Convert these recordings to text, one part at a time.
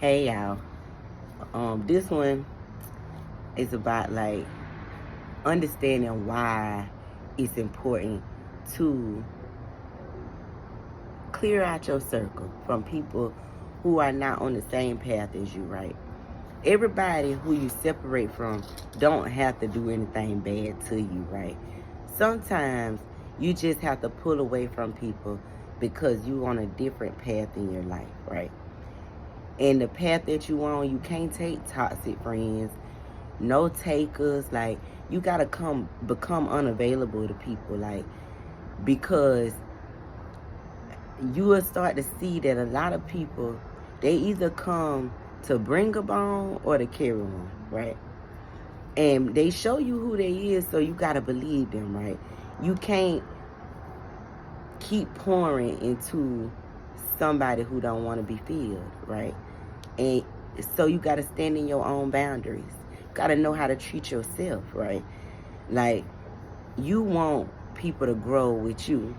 Hey y'all. This one is about like understanding why it's important to clear out your circle from people who are not on the same path as you, right? Everybody who you separate from don't have to do anything bad to you, right? Sometimes you just have to pull away from people because you on a different path in your life, right? And the path that you on, you can't take toxic friends, no takers. Like, you gotta become unavailable to people, like, because you will start to see that a lot of people, they either come to bring a bone or to carry one, right? And they show you who they is, so you gotta believe them, right? You can't keep pouring into somebody who don't want to be filled, right? And so you got to stand in your own boundaries. Got to know how to treat yourself, right? Like, you want people to grow with you,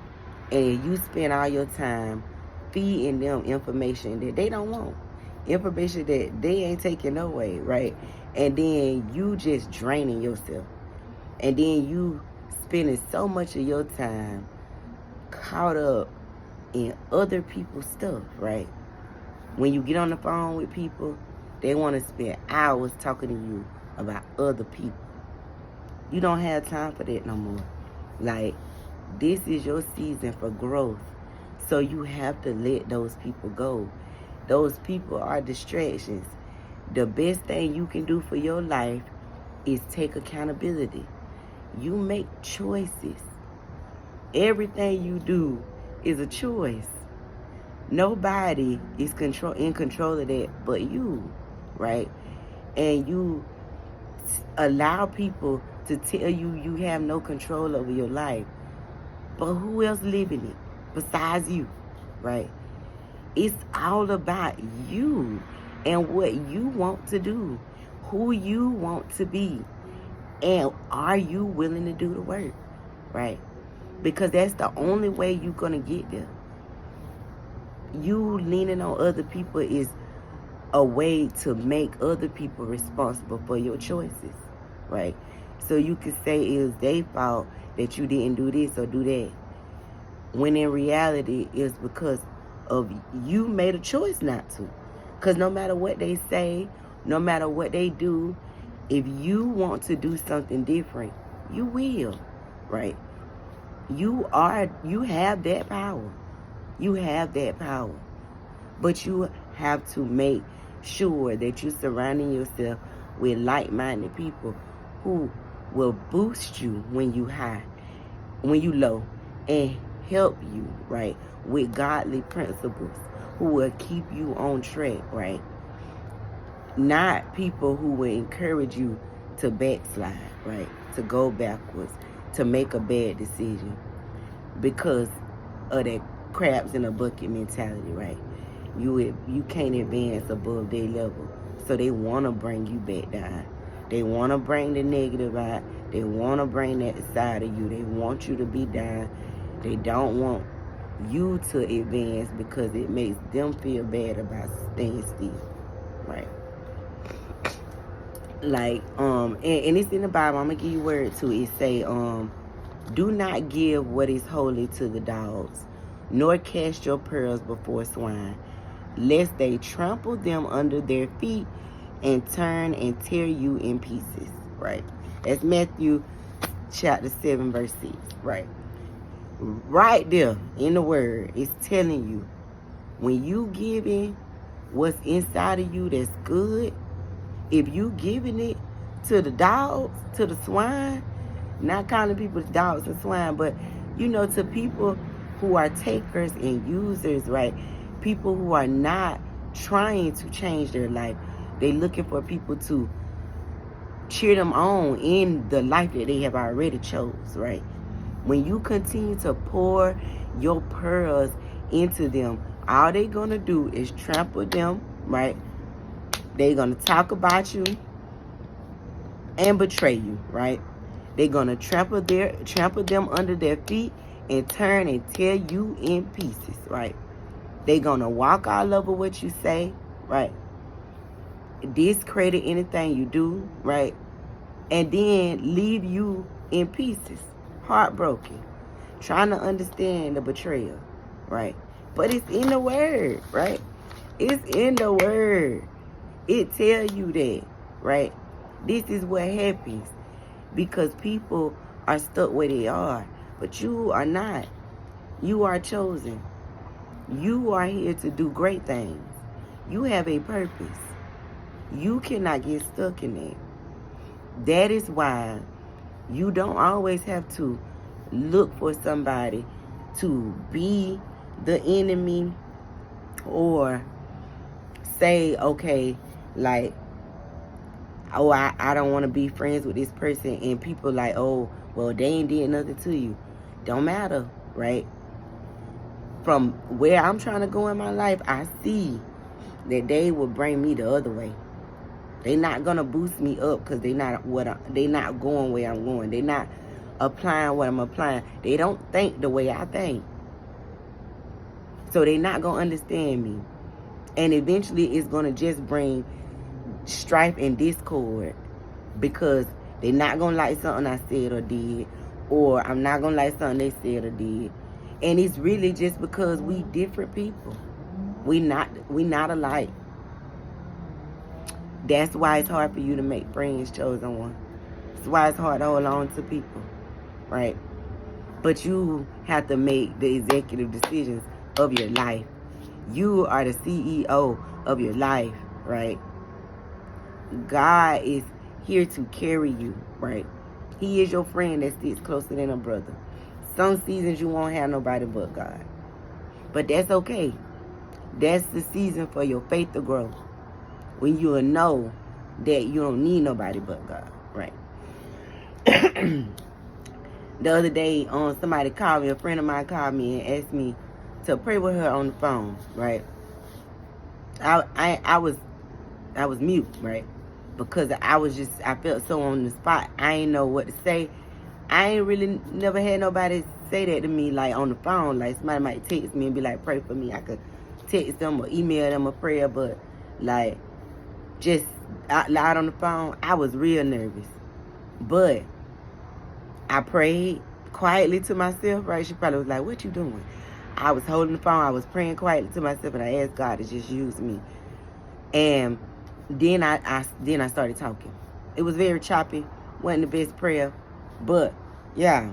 and you spend all your time feeding them information that they don't want, information that they ain't taking no way, right? And then you just draining yourself, and then you spending so much of your time caught up in other people's stuff, right? When you get on the phone with people, they want to spend hours talking to you about other people. You don't have time for that no more. Like, this is your season for growth. So you have to let those people go. Those people are distractions. The best thing you can do for your life is take accountability. You make choices. Everything you do is a choice. Nobody is in control of that but you, right? And you allow people to tell you you have no control over your life. But who else living it besides you, right? It's all about you and what you want to do, who you want to be, and are you willing to do the work, right? Because that's the only way you're going to get there. You leaning on other people is a way to make other people responsible for your choices, right? So you could say it was their fault that you didn't do this or do that, when in reality it's because of you made a choice not to. Because no matter what they say, no matter what they do, if you want to do something different, you will, right? You have that power. You have that power. But you have to make sure that you're surrounding yourself with like-minded people who will boost you when you high, when you low, and help you, right, with godly principles, who will keep you on track, right? Not people who will encourage you to backslide, right, to go backwards, to make a bad decision because of that crabs in a bucket mentality, right? You can't advance above their level, so they want to bring you back down. They want to bring the negative out. They want to bring that side of you. They want you to be down. They don't want you to advance because it makes them feel bad about staying still, right? Like, and it's in the Bible. I'm gonna give you word too. It say, do not give what is holy to the dogs, nor cast your pearls before swine, lest they trample them under their feet and turn and tear you in pieces, right? That's Matthew chapter 7, verse 6, right? Right there in the word, it's telling you, when you giving what's inside of you that's good, if you giving it to the dogs, to the swine, not calling people dogs and swine, but, to people who are takers and users, right? People who are not trying to change their life. They looking for people to cheer them on in the life that they have already chose, right? When you continue to pour your pearls into them, all they gonna do is trample them, right? They gonna talk about you and betray you, right? They're gonna trample them under their feet and turn and tear you in pieces, right? They're gonna walk all over what you say, right? discredit anything you do, right? And then leave you in pieces, heartbroken, trying to understand the betrayal, right? But it's in the word, right? It's in the word. It tells you that, right? This is what happens because people are stuck where they are, but you are not. You are chosen. You are here to do great things. You have a purpose. You cannot get stuck in it. That is why you don't always have to look for somebody to be the enemy or say, okay, like, oh, I don't want to be friends with this person. And people like, oh, well, they ain't did nothing to you. Don't matter, right? From where I'm trying to go in my life, I see that they will bring me the other way. They not gonna boost me up because they not going where I'm going. They not applying what I'm applying. They don't think the way I think. So they not gonna understand me. And eventually it's gonna just bring strife and discord because they not gonna like something I said or did, or I'm not gonna like something they said or did. And it's really just because we different people. We not alike. That's why it's hard for you to make friends, chosen one. That's why it's hard to hold on to people, right? But you have to make the executive decisions of your life. You are the CEO of your life, right? God is here to carry you, right? He is your friend that sits closer than a brother. Some seasons you won't have nobody but God. But that's okay. That's the season for your faith to grow. When you will know that you don't need nobody but God, right? The other day, somebody called me, a friend of mine called me and asked me to pray with her on the phone, right? I was mute, right? Because I felt so on the spot. I ain't know what to say. I ain't really never had nobody say that to me, like on the phone. Like somebody might text me and be like, pray for me. I could text them or email them a prayer, but like just out loud on the phone, I was real nervous. But I prayed quietly to myself, right? She probably was like, what you doing? I was holding the phone. I was praying quietly to myself, and I asked God to just use me. And then I started talking. It was very choppy. Wasn't the best prayer. But, yeah,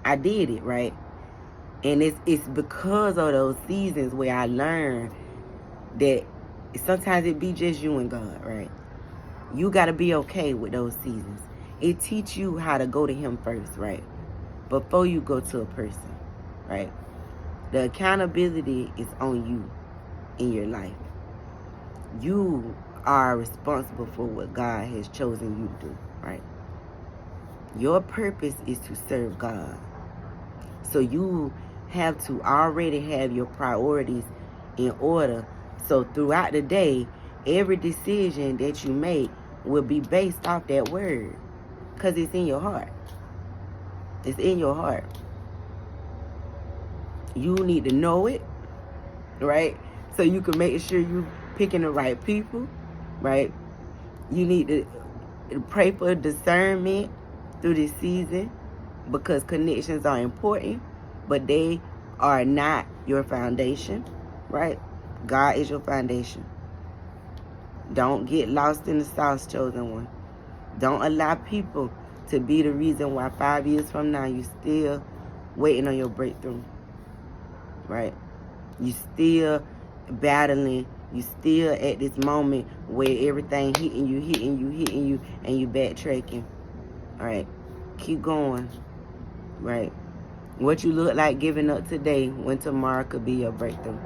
I did it, right? And it's because of those seasons where I learned that sometimes it be just you and God, right? You got to be okay with those seasons. It teach you how to go to him first, right? Before you go to a person, right? The accountability is on you in your life. You are responsible for what God has chosen you to do, right? Your purpose is to serve God. So you have to already have your priorities in order. So throughout the day, every decision that you make will be based off that word. Because it's in your heart. It's in your heart. You need to know it, right? So you can make sure you picking the right people, right? You need to pray for discernment through this season because connections are important, but they are not your foundation, right? God is your foundation. Don't get lost in the sauce, chosen one. Don't allow people to be the reason why 5 years from now you still waiting on your breakthrough, right? You still battling. You still at this moment where everything hitting you, and you backtracking. All right, keep going, right? What you look like giving up today when tomorrow could be your breakthrough.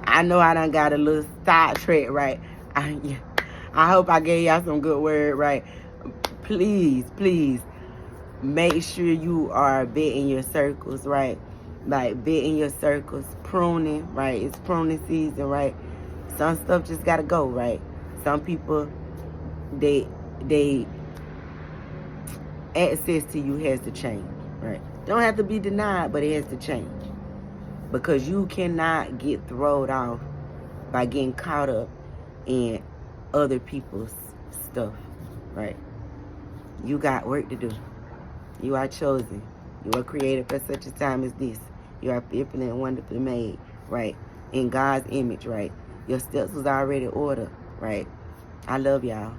I know I done got a little sidetrack, right? I hope I gave y'all some good word, right? Please make sure you are vetting your circles, right? Like vetting your circles, pruning, right? It's pruning season, right? Some stuff just gotta go, right? Some people, they access to you has to change, right? Don't have to be denied, but it has to change. Because you cannot get thrown off by getting caught up in other people's stuff, right? You got work to do. You are chosen. You are created for such a time as this. You are fearfully and wonderfully made, right? In God's image, right? Your steps was already ordered, right? I love y'all.